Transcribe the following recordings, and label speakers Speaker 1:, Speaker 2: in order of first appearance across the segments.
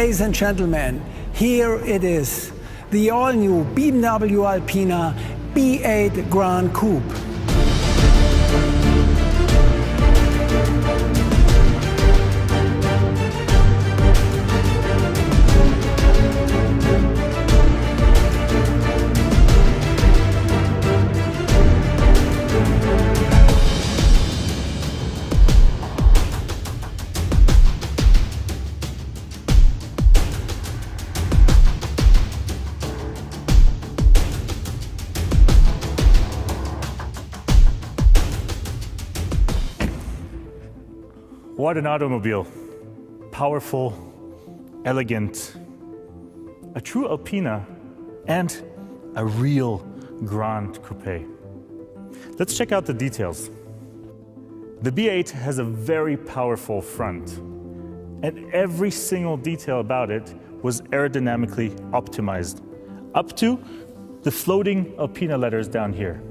Speaker 1: Ladies and gentlemen, here it is, the all-new BMW Alpina B8 Grand Coupe.
Speaker 2: What an automobile. Powerful, elegant, a true Alpina, and a real Grand Coupe. Let's check out the details. The B8 has a very powerful front, and every single detail about it was aerodynamically optimized, up to the floating Alpina letters down here.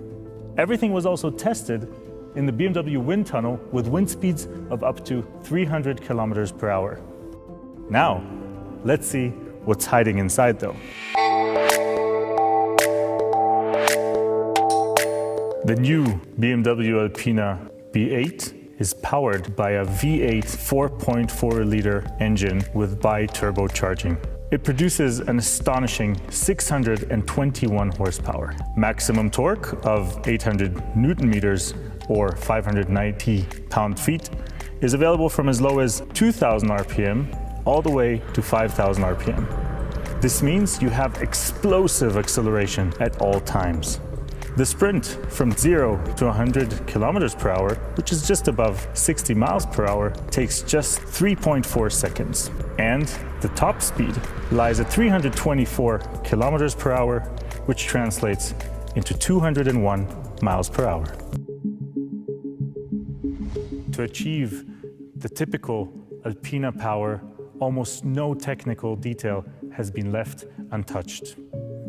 Speaker 2: Everything was also tested in the BMW wind tunnel with wind speeds of up to 300 kilometers per hour. Now, let's see what's hiding inside though. The new BMW Alpina B8 is powered by a V8 4.4-liter engine with bi-turbocharging. It produces an astonishing 621 horsepower, maximum torque of 800 Newton meters or 590 pound-feet is available from as low as 2,000 RPM all the way to 5,000 RPM. This means you have explosive acceleration at all times. The sprint from 0 to 100 kilometers per hour, which is just above 60 miles per hour, takes just 3.4 seconds. And the top speed lies at 324 kilometers per hour, which translates into 201 miles per hour. To achieve the typical Alpina power, almost no technical detail has been left untouched.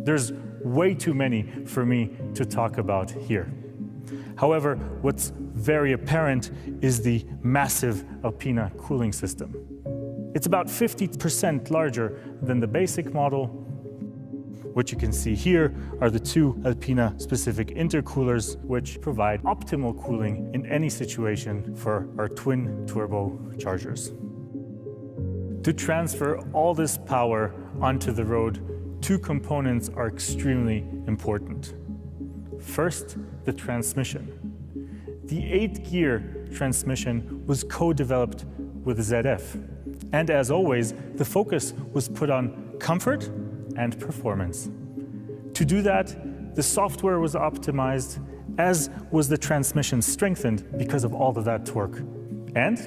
Speaker 2: There's way too many for me to talk about here. However, what's very apparent is the massive Alpina cooling system. It's about 50% larger than the basic model. What you can see here are the two Alpina-specific intercoolers, which provide optimal cooling in any situation for our twin turbochargers. To transfer all this power onto the road, two components are extremely important. First, the transmission. The 8-gear transmission was co-developed with ZF. And as always, the focus was put on comfort and performance. To do that, the software was optimized, as was the transmission strengthened because of all of that torque. And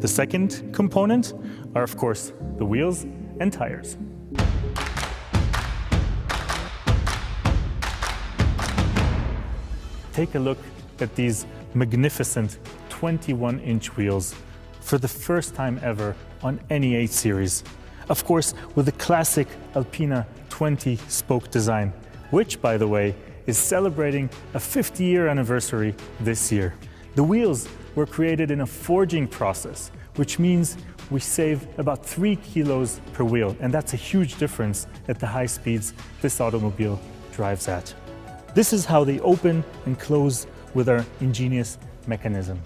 Speaker 2: the second component are, of course, the wheels and tires. Take a look at these magnificent 21-inch wheels for the first time ever on any 8 Series. Of course, with the classic Alpina 20-spoke design, which, by the way, is celebrating a 50-year anniversary this year. The wheels were created in a forging process, which means we save about 3 kilos per wheel, and that's a huge difference at the high speeds this automobile drives at. This is how they open and close with our ingenious mechanism.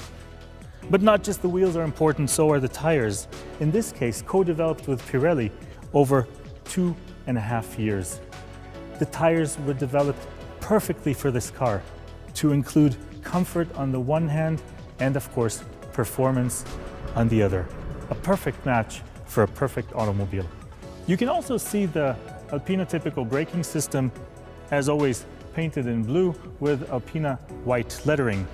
Speaker 2: But not just the wheels are important, so are the tires. In this case, co-developed with Pirelli over 2.5 years. The tires were developed perfectly for this car to include comfort on the one hand and, of course, performance on the other. A perfect match for a perfect automobile. You can also see the Alpina typical braking system, as always, painted in blue with Alpina white lettering.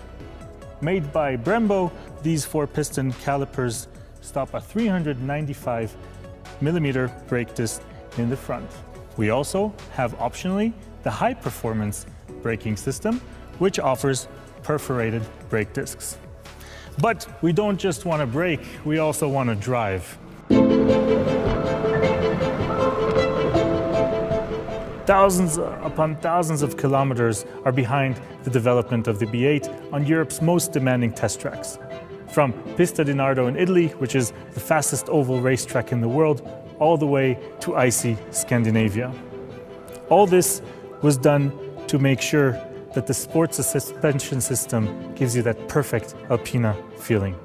Speaker 2: Made by Brembo, these 4-piston calipers stop a 395 millimeter brake disc in the front. We also have optionally the high-performance braking system, which offers perforated brake discs. But we don't just want to brake, we also want to drive. Thousands upon thousands of kilometers are behind the development of the B8 on Europe's most demanding test tracks. From Pista di Nardo in Italy, which is the fastest oval racetrack in the world, all the way to icy Scandinavia. All this was done to make sure that the sports suspension system gives you that perfect Alpina feeling.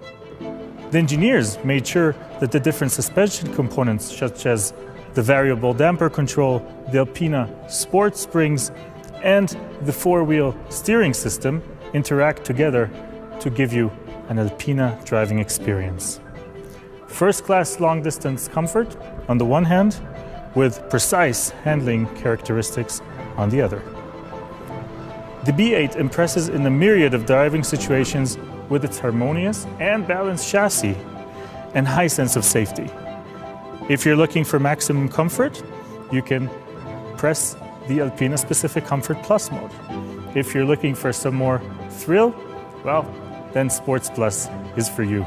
Speaker 2: The engineers made sure that the different suspension components, such as the variable damper control, the Alpina sport springs, and the four-wheel steering system interact together to give you an Alpina driving experience. First-class long-distance comfort on the one hand, with precise handling characteristics on the other. The B8 impresses in a myriad of driving situations with its harmonious and balanced chassis and high sense of safety. If you're looking for maximum comfort, you can press the Alpina Specific Comfort Plus mode. If you're looking for some more thrill, well, then Sports Plus is for you.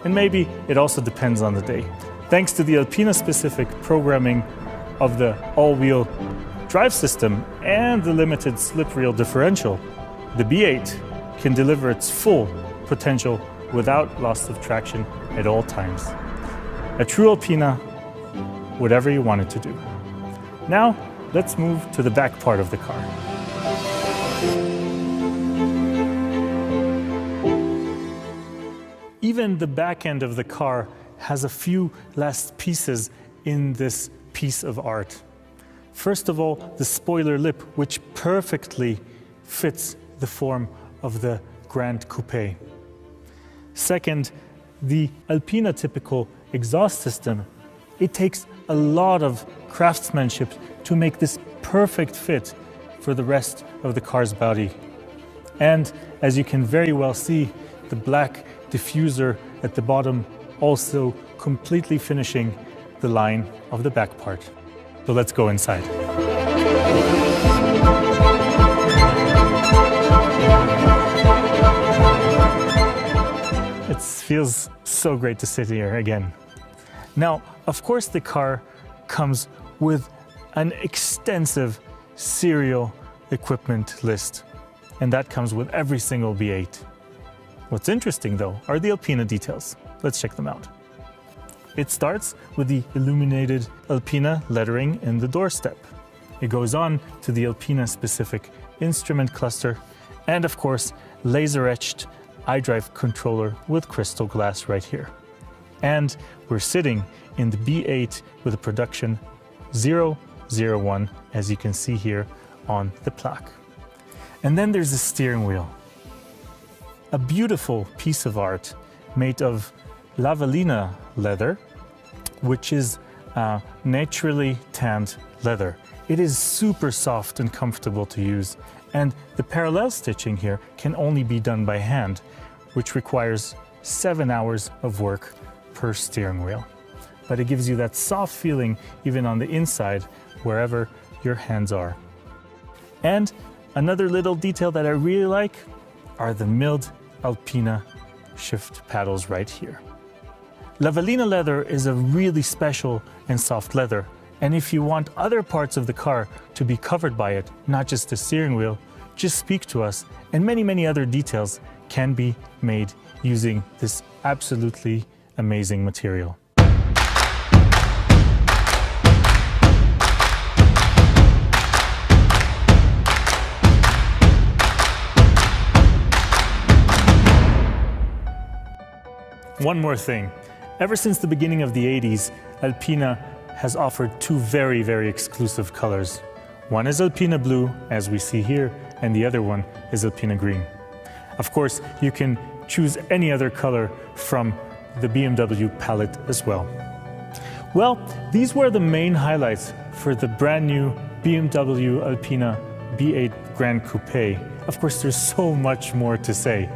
Speaker 2: And maybe it also depends on the day. Thanks to the Alpina specific programming of the all-wheel drive system and the limited slip reel differential, the B8 can deliver its full potential without loss of traction at all times. A true Alpina, whatever you want it to do. Now, let's move to the back part of the car. Even the back end of the car has a few last pieces in this piece of art. First of all, the spoiler lip, which perfectly fits the form of the Grand Coupe. Second, the Alpina typical exhaust system. It takes a lot of craftsmanship to make this perfect fit for the rest of the car's body. And as you can very well see, the black diffuser at the bottom also completely finishing the line of the back part. So let's go inside. It feels so great to sit here again. Now, of course, the car comes with an extensive serial equipment list, and that comes with every single B8. What's interesting, though, are the Alpina details. Let's check them out. It starts with the illuminated Alpina lettering in the doorstep. It goes on to the Alpina-specific instrument cluster, and of course, laser-etched iDrive controller with crystal glass right here. And we're sitting in the B8 with a production 001, as you can see here on the plaque. And then there's the steering wheel. A beautiful piece of art made of Lavallina leather, which is naturally tanned leather. It is super soft and comfortable to use, and the parallel stitching here can only be done by hand, which requires 7 hours of work per steering wheel. But it gives you that soft feeling even on the inside, wherever your hands are. And another little detail that I really like are the milled Alpina shift paddles right here. Lavallina leather is a really special and soft leather, and if you want other parts of the car to be covered by it, not just the steering wheel, just speak to us, and many other details can be made using this absolutely amazing material. One more thing. Ever since the beginning of the 80s, Alpina has offered two very exclusive colors. One is Alpina Blue, as we see here, and the other one is Alpina Green. Of course, you can choose any other color from the BMW palette as well. Well, these were the main highlights for the brand new BMW Alpina B8 Grand Coupe. Of course, there's so much more to say.